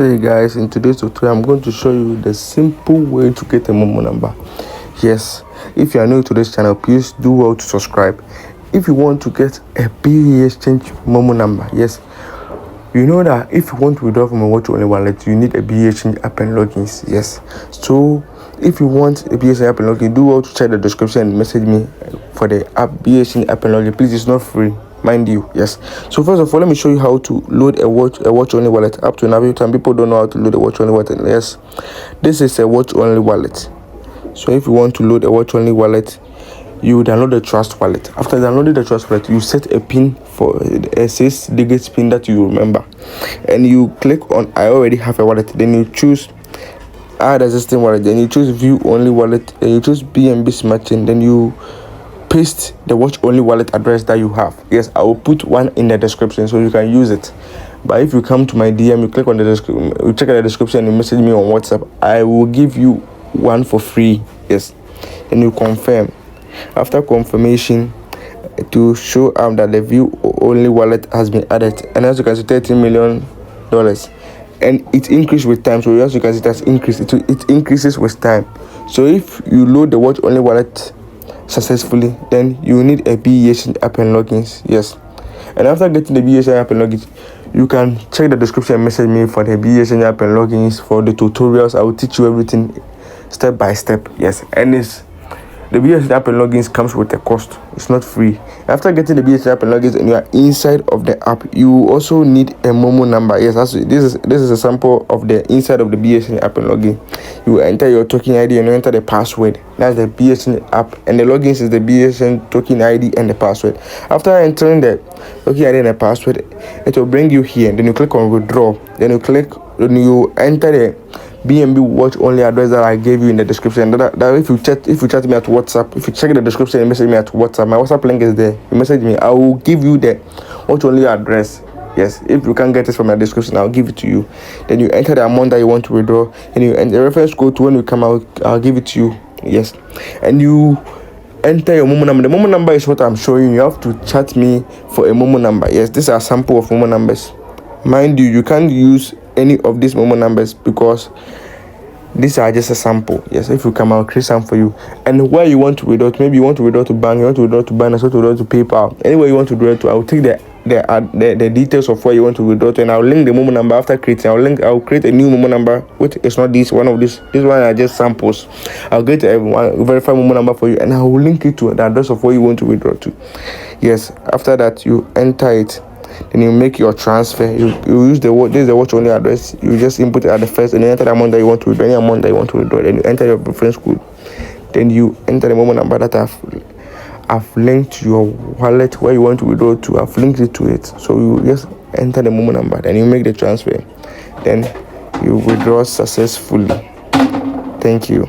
Hey guys, in today's tutorial I'm going to show you the simple way to get a Momo number. Yes, if you are new to this channel, please do well to subscribe. If you want to get a Bexchange Momo number, yes, you know that if you want to withdraw from a watch only wallet, you need a Bexchange app and logins. Yes, so if you want a Bexchange app and login, do well to check the description and message me for the app Bexchange app and login. Please, it's not free, mind you. Yes, so first of all, let me show you how to load a watch only wallet. Up to now, some people don't know how to load a watch only wallet. Yes, this is a watch only wallet. So if you want to load a watch only wallet, you download the trust wallet. After downloading the trust wallet, you set a pin for a 6-digit pin that you remember, and you click on I already have a wallet. Then you choose add existing wallet, then you choose view only wallet, then you choose BNB smart chain, then you paste the watch only wallet address that you have. Yes, I will put one in the description so you can use it. But if you come to my DM, you click on the description, you check out the description and you message me on WhatsApp, I will give you one for free. Yes, and you confirm. After confirmation, to show up that the view only wallet has been added, and as you can see, $13 million, and it increases with time. So as you can see, that's increased. It increases with time. So if you load the watch only wallet successfully, then you need a Bexchange app and logins. Yes, and after getting the Bexchange app and logins, you can check the description and message me for the Bexchange app and logins. For the tutorials, I will teach you everything step by step. Yes, and the Bexchange app and logins comes with a cost. It's not free. After getting the Bexchange app and logins and you are inside of the app, you also need a Momo number. Yes, this is a sample of the inside of the Bexchange app and login. You enter your token ID and you enter the password. That's the Bexchange app, and the logins is the Bexchange token ID and the password. After entering the token ID and the password, it will bring you here. Then you click on withdraw. Then you enter the BNB watch only address that I gave you in the description. That if you chat me at WhatsApp, if you check the description and message me at WhatsApp, my WhatsApp link is there. You message me, I will give you the watch only address. Yes, if you can't get it from the description, I'll give it to you. Then you enter the amount that you want to withdraw, and you enter the reference code to when you come out. I'll give it to you. Yes, and you enter your Momo number. The Momo number is what I'm showing you. You have to chat me for a Momo number. Yes, these are a sample of Momo numbers. Mind you, you can't use any of these Momo numbers because these are just a sample. Yes, if you come, I'll create some for you. And where you want to withdraw, maybe you want to withdraw to bank, you want to withdraw to Binance, you want to withdraw to PayPal, anywhere you want to withdraw to, I'll take the details of where you want to withdraw to, and I'll link the Momo number after creating. I'll create a new Momo number, which is not this one of this one are just samples. I'll get a verified Momo number for you, and I will link it to the address of where you want to withdraw to. Yes, after that you enter it. Then you make your transfer. You use this is the watch only address. You just input it at the first, and you enter the amount that you want to withdraw, any amount that you want to withdraw. Then you enter your reference code. Then you enter the Momo number that I've linked to your wallet where you want to withdraw to. I've linked it to it. So you just enter the Momo number. Then you make the transfer. Then you withdraw successfully. Thank you.